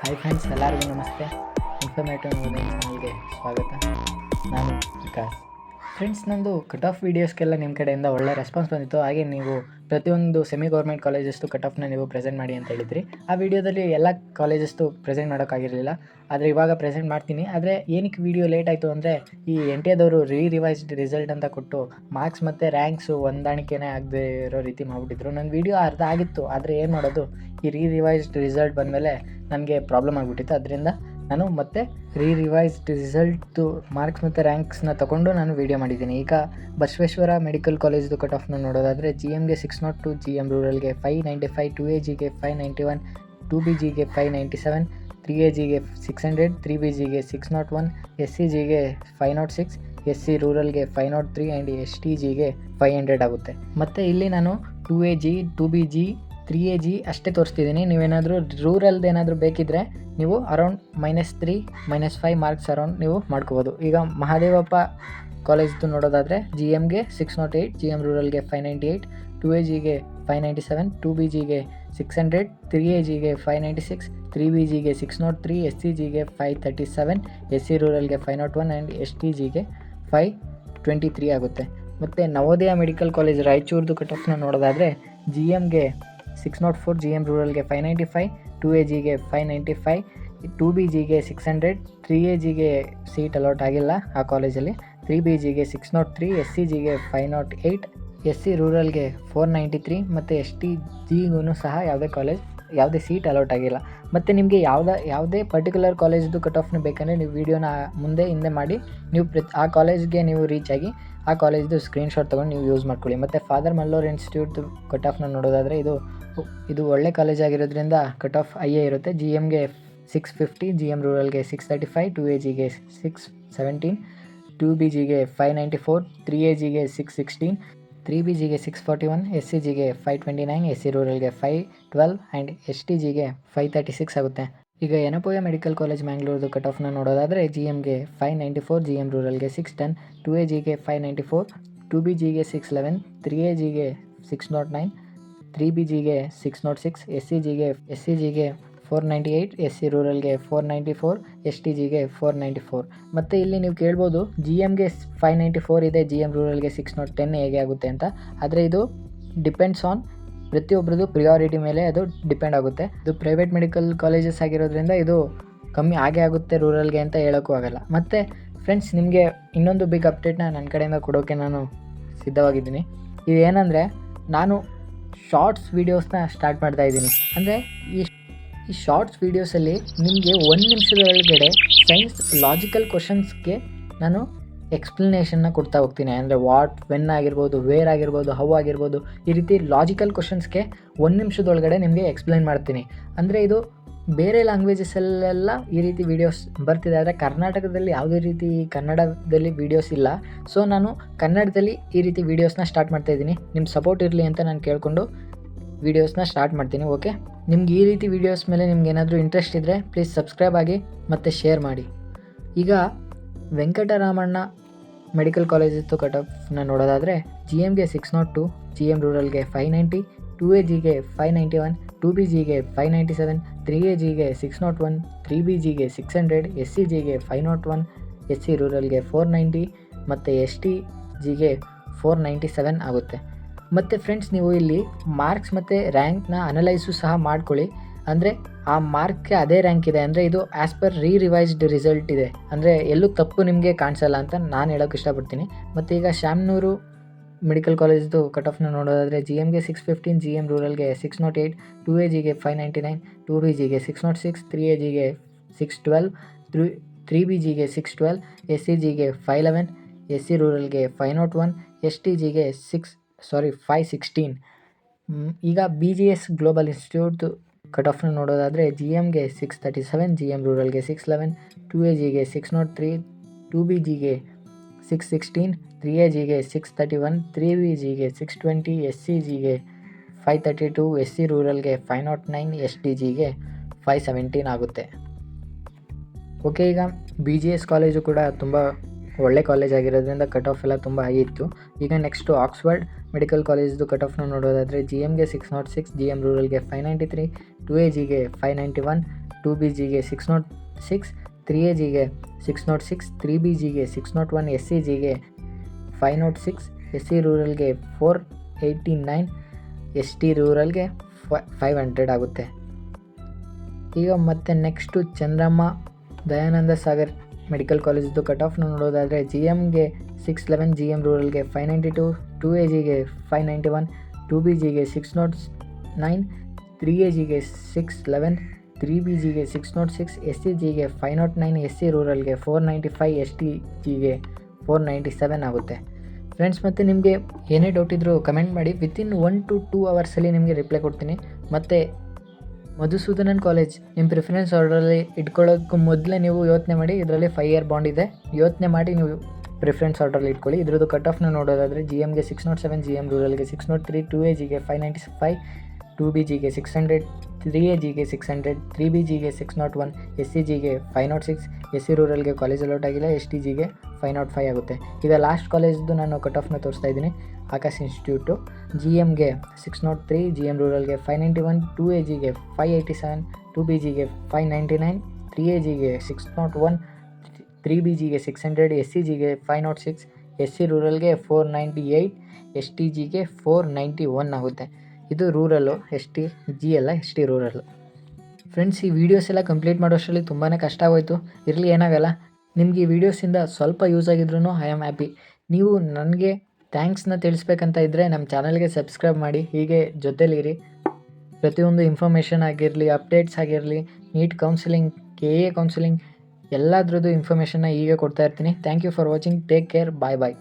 Hi friends, ಎಲ್ಲರಿಗೂ ನಮಸ್ತೆ. Informative ಓದಿಂಗ್ ಚಾನಲ್ಗೆ ಸ್ವಾಗತ. ನಾನು ವಿಕಾಸ್. ಫ್ರೆಂಡ್ಸ್, ನಂದು ಕಟ್ ಆಫ್ ವೀಡಿಯೋಸ್ಗೆಲ್ಲ ನಿಮ್ಮ ಕಡೆಯಿಂದ ಒಳ್ಳೆ ರೆಸ್ಪಾನ್ಸ್ ಬಂದಿತ್ತು. ಹಾಗೆ ನೀವು ಪ್ರತಿಯೊಂದು ಸೆಮಿ ಗೌರ್ಮೆಂಟ್ ಕಾಲೇಜಸ್ದು ಕಟ್ ಆಫ್ನ ನೀವು ಪ್ರೆಸೆಂಟ್ ಮಾಡಿ ಅಂತ ಹೇಳಿದ್ರಿ. ಆ ವಿಡಿಯೋದಲ್ಲಿ ಎಲ್ಲ ಕಾಲೇಜಸ್ದು ಪ್ರೆಸೆಂಟ್ ಮಾಡೋಕ್ಕಾಗಿರಲಿಲ್ಲ, ಆದರೆ ಇವಾಗ ಪ್ರೆಸೆಂಟ್ ಮಾಡ್ತೀನಿ. ಆದರೆ ಏನಕ್ಕೆ ವಿಡಿಯೋ ಲೇಟ್ ಆಯಿತು ಅಂದರೆ, ಈ ಎನ್ ಟಿ ಎದವರು ರಿವೈಸ್ಡ್ ರಿಸಲ್ಟ್ ಅಂತ ಕೊಟ್ಟು ಮಾರ್ಕ್ಸ್ ಮತ್ತು ರ್ಯಾಂಕ್ಸು ಹೊಂದಾಣಿಕೆನೇ ಆಗದೆ ಇರೋ ರೀತಿ ಮಾಡಿಬಿಟ್ಟಿದ್ರು. ನನ್ನ ವಿಡಿಯೋ ಅರ್ಧ ಆಗಿತ್ತು, ಆದರೆ ಏನು ಮಾಡೋದು, ಈ ರಿವೈಸ್ಡ್ ರಿಸಲ್ಟ್ ಬಂದಮೇಲೆ ನನಗೆ ಪ್ರಾಬ್ಲಮ್ ಆಗಿಬಿಟ್ಟಿತ್ತು. ಅದರಿಂದ ನಾನು ಮತ್ತೆ ರಿವೈಸ್ಡ್ ರಿಸಲ್ಟ್ದು ಮಾರ್ಕ್ಸ್ ಮತ್ತು ರ್ಯಾಂಕ್ಸ್ನ ತೊಗೊಂಡು ನಾನು ವೀಡಿಯೋ ಮಾಡಿದ್ದೀನಿ. ಈಗ ಬಸವೇಶ್ವರ ಮೆಡಿಕಲ್ ಕಾಲೇಜ್ದು ಕಟ್ ಆಫ್ನ ನೋಡೋದಾದರೆ ಜಿ ಎಮ್ಗೆ 602, ಜಿ ಎಮ್ ರೂರಲ್ಗೆ 595, 2AGಗೆ 591, 2BGಗೆ 597, 3AGಗೆ 600, 3BGಗೆ 601, SCGಗೆ 506, SC ರೂರಲ್ಗೆ 503 ಆ್ಯಂಡ್ STGಗೆ 500 ಆಗುತ್ತೆ. ಮತ್ತು ಇಲ್ಲಿ ನಾನು 2AG, 2BG, 3AG ಅಷ್ಟೇ ತೋರಿಸ್ತಿದ್ದೀನಿ. ನೀವೇನಾದರೂ ರೂರಲ್ದು ಏನಾದರೂ ಬೇಕಿದ್ದರೆ ನೀವು ಅರೌಂಡ್ -3, -5 ಮಾರ್ಕ್ಸ್ ಅರೌಂಡ್ ನೀವು ಮಾಡ್ಕೋಬೋದು. ಈಗ ಮಹಾದೇವಪ್ಪ ಕಾಲೇಜ್ದು ನೋಡೋದಾದರೆ ಜಿ ಎಮ್ಗೆ 608, ಜಿ ಎಮ್ ರೂರಲ್ಗೆ 598, 2AGಗೆ 597, 2BGಗೆ 600, 3AGಗೆ 596, 3BGಗೆ 603, SCGಗೆ 537, SC ರೂರಲ್ಗೆ 501 ಆ್ಯಂಡ್ STGಗೆ 523 ಆಗುತ್ತೆ. ಮತ್ತು ನವೋದಯ ಮೆಡಿಕಲ್ ಕಾಲೇಜ್ ರಾಯಚೂರ್ದು ಕಟ್ ಆಫ್ನ ನೋಡೋದಾದರೆ ಜಿ ಎಮ್ಗೆ 604, ಜಿ ಎಮ್ ರೂರಲ್ಗೆ 595, 2AGಗೆ 595, 2BGಗೆ 600, 3AGಗೆ ಸೀಟ್ ಅಲಾಟ್ ಆಗಿಲ್ಲ ಆ ಕಾಲೇಜಲ್ಲಿ, 3BGಗೆ 603, SCGಗೆ 508, SC ರೂರಲ್ಗೆ 493 ಮತ್ತು STGಗೂ ಸಹ ಯಾವುದೇ ಸೀಟ್ ಅಲಾಟ್ ಆಗಿಲ್ಲ. ಮತ್ತು ನಿಮಗೆ ಯಾವುದೇ ಪರ್ಟಿಕ್ಯುಲರ್ ಕಾಲೇಜ್ದು ಕಟ್ ಆಫ್ನ ಬೇಕಂದರೆ ನೀವು ವೀಡಿಯೋನ ಮುಂದೆ ಹಿಂದೆ ಮಾಡಿ ನೀವು ಆ ಕಾಲೇಜ್ಗೆ ನೀವು ರೀಚ್ ಆಗಿ ಆ ಕಾಲೇಜ್ದು ಸ್ಕ್ರೀನ್ಶಾಟ್ ತೊಗೊಂಡು ನೀವು ಯೂಸ್ ಮಾಡ್ಕೊಳ್ಳಿ. ಮತ್ತು ಫಾದರ್ ಮಲ್ಲೋರ್ ಇನ್ಸ್ಟಿಟ್ಯೂಟ್ದು ಕಟ್ ಆಫ್ನ ನೋಡೋದಾದರೆ ಇದು ಒಳ್ಳೆ ಕಾಲೇಜ್ ಆಗಿರೋದ್ರಿಂದ ಕಟ್ ಆಫ್ ಐಯೇ ಇರುತ್ತೆ. ಜಿ ಎಮ್ಗೆ 650, ಜಿ ಎಮ್ ರೂರಲ್ಗೆ 635, 2AGಗೆ 617, 2BGಗೆ 594, 3AGಗೆ 616, 3BGಗೆ 641, SCGಗೆ 529, SC ರೂರಲ್ಗೆ 512 ಆ್ಯಂಡ್ STGಗೆ 536 ಆಗುತ್ತೆ. ಈಗ ಯನಪೋಯ ಮೆಡಿಕಲ್ ಕಾಲೇಜ್ ಮ್ಯಾಂಗ್ಳೂರ್ದು ಕಟ್ ಆಫ್ನ ನೋಡೋದಾದರೆ ಜಿ ಎಮ್ಗೆ 594, ಜಿ ಎಮ್ ರೂರಲ್ಗೆ 610, 2AGಗೆ 594, 2BGಗೆ 611, 3AGಗೆ 609, 3BGಗೆ 606, SCGಗೆ 498, SC ರೂರಲ್ಗೆ 494, STGಗೆ 494. ಮತ್ತು ಇಲ್ಲಿ ನೀವು ಕೇಳ್ಬೋದು ಜಿ ಎಮ್ಗೆ 594 ಇದೆ, ಜಿ ಎಮ್ ರೂರಲ್ಗೆ 610 ಹೇಗೆ ಆಗುತ್ತೆ ಅಂತ. ಆದರೆ ಇದು ಡಿಪೆಂಡ್ಸ್ ಆನ್ ಪ್ರತಿಯೊಬ್ಬರದ್ದು ಪ್ರಿಯಾರಿಟಿ ಮೇಲೆ ಅದು ಡಿಪೆಂಡ್ ಆಗುತ್ತೆ. ಇದು ಪ್ರೈವೇಟ್ ಮೆಡಿಕಲ್ ಕಾಲೇಜಸ್ ಆಗಿರೋದ್ರಿಂದ ಇದು ಕಮ್ಮಿ ಆಗೇ ಆಗುತ್ತೆ ರೂರಲ್ಗೆ ಅಂತ ಹೇಳೋಕ್ಕೂ ಆಗಲ್ಲ. ಮತ್ತು ಫ್ರೆಂಡ್ಸ್, ನಿಮಗೆ ಇನ್ನೊಂದು ಬಿಗ್ ಅಪ್ಡೇಟ್ನ ನನ್ನ ಕಡೆಯಿಂದ ಕೊಡೋಕ್ಕೆ ನಾನು ಸಿದ್ಧವಾಗಿದ್ದೀನಿ. ಇದೇನೆಂದರೆ, ನಾನು ಶಾರ್ಟ್ಸ್ ವೀಡಿಯೋಸ್ನ ಸ್ಟಾರ್ಟ್ ಮಾಡ್ತಾ ಇದ್ದೀನಿ. ಅಂದರೆ ಈ ಶಾರ್ಟ್ಸ್ ವೀಡಿಯೋಸಲ್ಲಿ ನಿಮಗೆ 1 ನಿಮಿಷದೊಳಗಡೆ ಸೈನ್ಸ್ ಲಾಜಿಕಲ್ ಕ್ವಶನ್ಸ್ಗೆ ನಾನು ಎಕ್ಸ್ಪ್ಲನೇಷನ್ನ ಕೊಡ್ತಾ ಹೋಗ್ತೀನಿ. ಅಂದರೆ ವಾಟ್, ವೆನ್ ಆಗಿರ್ಬೋದು, ವೇರ್ ಆಗಿರ್ಬೋದು, ಹೌ ಆಗಿರ್ಬೋದು, ಈ ರೀತಿ ಲಾಜಿಕಲ್ ಕ್ವಶನ್ಸ್ಗೆ 1 ನಿಮಿಷದೊಳಗಡೆ ನಿಮಗೆ ಎಕ್ಸ್ಪ್ಲೈನ್ ಮಾಡ್ತೀನಿ. ಅಂದರೆ ಇದು ಬೇರೆ ಲ್ಯಾಂಗ್ವೇಜಸಲ್ಲೆಲ್ಲ ಈ ರೀತಿ ವೀಡಿಯೋಸ್ ಬರ್ತಿದೆ, ಆದರೆ ಕರ್ನಾಟಕದಲ್ಲಿ ಯಾವುದೇ ರೀತಿ ಕನ್ನಡದಲ್ಲಿ ವೀಡಿಯೋಸ್ ಇಲ್ಲ. ಸೊ ನಾನು ಕನ್ನಡದಲ್ಲಿ ಈ ರೀತಿ ವೀಡಿಯೋಸ್ನ ಸ್ಟಾರ್ಟ್ ಮಾಡ್ತಾಯಿದ್ದೀನಿ. ನಿಮ್ಮ ಸಪೋರ್ಟ್ ಇರಲಿ ಅಂತ ನಾನು ಕೇಳಿಕೊಂಡು ವೀಡಿಯೋಸ್ನ ಸ್ಟಾರ್ಟ್ ಮಾಡ್ತೀನಿ. ಓಕೆ, ನಿಮ್ಗೆ ಈ ರೀತಿ ವೀಡಿಯೋಸ್ ಮೇಲೆ ನಿಮ್ಗೆ ಏನಾದರೂ ಇಂಟ್ರೆಸ್ಟ್ ಇದ್ದರೆ ಪ್ಲೀಸ್ ಸಬ್ಸ್ಕ್ರೈಬ್ ಆಗಿ ಮತ್ತು ಶೇರ್ ಮಾಡಿ. ಈಗ ವೆಂಕಟರಾಮಣ್ಣ ಮೆಡಿಕಲ್ ಕಾಲೇಜಿತ್ತು ಕಟ್ ಆಫ್ನ ನೋಡೋದಾದರೆ ಜಿ ಎಮ್ಗೆ 602, ಜಿ ಎಮ್ ರೂರಲ್ಗೆ 590, 2AGಗೆ 591, 2BGಗೆ 597, 3AGಗೆ 601, 3BGಗೆ 600, SCGಗೆ 501, SC ರೂರಲ್ಗೆ 490 ಮತ್ತು STGಗೆ 497 ಆಗುತ್ತೆ. ಮತ್ತು ಫ್ರೆಂಡ್ಸ್, ನೀವು ಇಲ್ಲಿ ಮಾರ್ಕ್ಸ್ ಮತ್ತು ರ್ಯಾಂಕ್ನ ಅನಲೈಸು ಸಹ ಮಾಡ್ಕೊಳ್ಳಿ. ಅಂದರೆ ಆ ಮಾರ್ಕ್ಗೆ ಅದೇ ರ್ಯಾಂಕ್ ಇದೆ, ಅಂದರೆ ಇದು ಆ್ಯಸ್ ಪರ್ ರಿವೈಸ್ಡ್ ರಿಸಲ್ಟ್ ಇದೆ, ಅಂದರೆ ಎಲ್ಲೂ ತಪ್ಪು ನಿಮಗೆ ಕಾಣಿಸಲ್ಲ ಅಂತ ನಾನು ಹೇಳೋಕ್ಕೆ ಇಷ್ಟಪಡ್ತೀನಿ. ಮತ್ತು ಈಗ ಶಾಮ್ನೂರು ಮೆಡಿಕಲ್ ಕಾಲೇಜ್ದು ಕಟ್ ಆಫ್ನ ನೋಡೋದಾದರೆ ಜಿ ಎಮ್ಗೆ 615, ಜಿ ಎಮ್ ರೂರಲ್ಗೆ 608, 2AGಗೆ 599, 2BGಗೆ 606, 3AGಗೆ 612, 3BGಗೆ 612, SCGಗೆ 511, SC ರೂರಲ್ಗೆ 501, STGಗೆ 516. ಈಗ BGS ಗ್ಲೋಬಲ್ ಇನ್ಸ್ಟಿಟ್ಯೂಟ್ದು ಕಟ್ ಆಫ್ನ ನೋಡೋದಾದರೆ ಜಿ ಎಮ್ಗೆ 637, ಜಿ ಎಮ್ ರೂರಲ್ಗೆ 611, 2AGಗೆ 603, 2BGಗೆ 616, 3AGಗೆ 631, 3BGಗೆ 620, SCGಗೆ 532, SC ರೂರಲ್ಗೆ 509, STGಗೆ 517 ಆಗುತ್ತೆ. ಓಕೆ, ಈಗ BGS ಕಾಲೇಜು ಕೂಡ ತುಂಬ ಒಳ್ಳೆ ಕಾಲೇಜ್ ಆಗಿರೋದ್ರಿಂದ ಕಟ್ ಆಫ್ ಎಲ್ಲ ತುಂಬ ಹೈ ಇತ್ತು. ಈಗ ನೆಕ್ಸ್ಟು ಆಕ್ಸ್ಫರ್ಡ್ ಮೆಡಿಕಲ್ ಕಾಲೇಜ್ದು ಕಟ್ ಆಫ್ನ ನೋಡೋದಾದರೆ ಜಿ ಎಮ್ಗೆ 606, ಜಿ ಎಮ್ ರೂರಲ್ಗೆ 593, 2AGಗೆ 591, 2BGಗೆ 606, 3AGಗೆ 606, 3BGಗೆ 601, SCGಗೆ 506, SC ರೂರಲ್ಗೆ 489, ST ರೂರಲ್ಗೆ 500 ಆಗುತ್ತೆ. ಈಗ ಮತ್ತೆ ನೆಕ್ಸ್ಟು ಚಂದ್ರಮ್ಮ ದಯಾನಂದ ಸಾಗರ್ ಮೆಡಿಕಲ್ ಕಾಲೇಜಿದ್ದು ಕಟ್ ಆಫ್ನ ನೋಡೋದಾದರೆ GMಗೆ 611, GM ರೂರಲ್ಗೆ 592, 2AGಗೆ 591, 2BGಗೆ 609, 3AGಗೆ 611, 3BGಗೆ 606, SCGಗೆ 509, SC ರೂರಲ್ಗೆ 495, STGಗೆ 497 ಆಗುತ್ತೆ. ಫ್ರೆಂಡ್ಸ್, ಮತ್ತು ನಿಮಗೆ ಏನೇ ಡೌಟ್ ಇದ್ದರೂ ಕಮೆಂಟ್ ಮಾಡಿ. ವಿತಿನ್ 1 to 2 ಅವರ್ಸಲ್ಲಿ ನಿಮಗೆ ರಿಪ್ಲೈ ಕೊಡ್ತೀನಿ. ಮತ್ತು ಮಧುಸೂದನನ್ ಕಾಲೇಜ್ ನಿಮ್ಮ ಪ್ರಿಫರೆನ್ಸ್ ಆರ್ಡ್ರಲ್ಲಿ ಇಟ್ಕೊಳ್ಳೋಕ್ಕೂ ಮೊದಲೇ ನೀವು ಯೋಚನೆ ಮಾಡಿ. ಇದರಲ್ಲಿ 5 year ಬಾಂಡ್ ಇದೆ. ಯೋಚನೆ ಮಾಡಿ ನೀವು ಪ್ರಿಫರೆನ್ಸ್ ಆರ್ಡ್ರಲ್ಲಿ ಇಟ್ಕೊಳ್ಳಿ. ಇದ್ರದ್ದು ಕಟ್ ಆಫ್ನ ನೋಡೋದಾದರೆ GMಗೆ 607, GM ರೂರಲ್ಗೆ 603, 2AGಗೆ 595, 2BGಗೆ 600, 3AGಗೆ 600, 3BGಗೆ 601, SCGಗೆ 506, SC ರೂರಲ್ಗೆ ಕಾಲೇಜ್ ಅಲೌಟ್ ಆಗಿಲ್ಲ, STGಗೆ 505 ಆಗುತ್ತೆ. ಈಗ ಲಾಸ್ಟ್ ಕಾಲೇಜ್ದು ನಾನು ಕಟ್ ಆಫ್ನ ತೋರಿಸ್ತಾ ಇದ್ದೀನಿ. ಆಕಾಶ್ ಇನ್ಸ್ಟಿಟ್ಯೂಟು GMಗೆ 603, GM ರೂರಲ್ಗೆ 591, 2AGಗೆ 587, 2BGಗೆ 599, 3AGಗೆ 601, 3BGಗೆ 600, SCGಗೆ 506, SC ರೂರಲ್ಗೆ 498, STGಗೆ 491 ಆಗುತ್ತೆ. ಇದು ರೂರಲ್ಲು, STG ಅಲ್ಲ, ST ರೂರಲ್ಲು. ಫ್ರೆಂಡ್ಸ್, ಈ ವೀಡಿಯೋಸ್ ಎಲ್ಲ ಕಂಪ್ಲೀಟ್ ಮಾಡೋಷ್ಟರಲ್ಲಿ ತುಂಬಾ ಕಷ್ಟ ಆಗೋಯ್ತು. ಇರಲಿ, ಏನಾಗಲ್ಲ. ನಿಮ್ಗೆ ಈ ವೀಡಿಯೋಸಿಂದ ಸ್ವಲ್ಪ ಯೂಸ್ ಆಗಿದ್ರೂ ಐ ಆಮ್ ಹ್ಯಾಪಿ. ನೀವು ನನಗೆ ಥ್ಯಾಂಕ್ಸ್ನ ತಿಳಿಸ್ಬೇಕಂತ ಇದ್ದರೆ ನಮ್ಮ ಚಾನಲ್ಗೆ ಸಬ್ಸ್ಕ್ರೈಬ್ ಮಾಡಿ. ಹೀಗೆ ಜೊತೆಲಿರಿ. ಪ್ರತಿಯೊಂದು ಇನ್ಫಾರ್ಮೇಷನ್ ಆಗಿರಲಿ, ಅಪ್ಡೇಟ್ಸ್ ಆಗಿರಲಿ, ನೀಟ್ ಕೌನ್ಸಿಲಿಂಗ್, KA ಕೌನ್ಸಿಲಿಂಗ್ ಎಲ್ಲದ್ರದ್ದು ಇನ್ಫಾರ್ಮೇಷನ್ನ ಹೀಗೆ ಕೊಡ್ತಾ ಇರ್ತೀನಿ. Thank you for watching. Take care. Bye bye.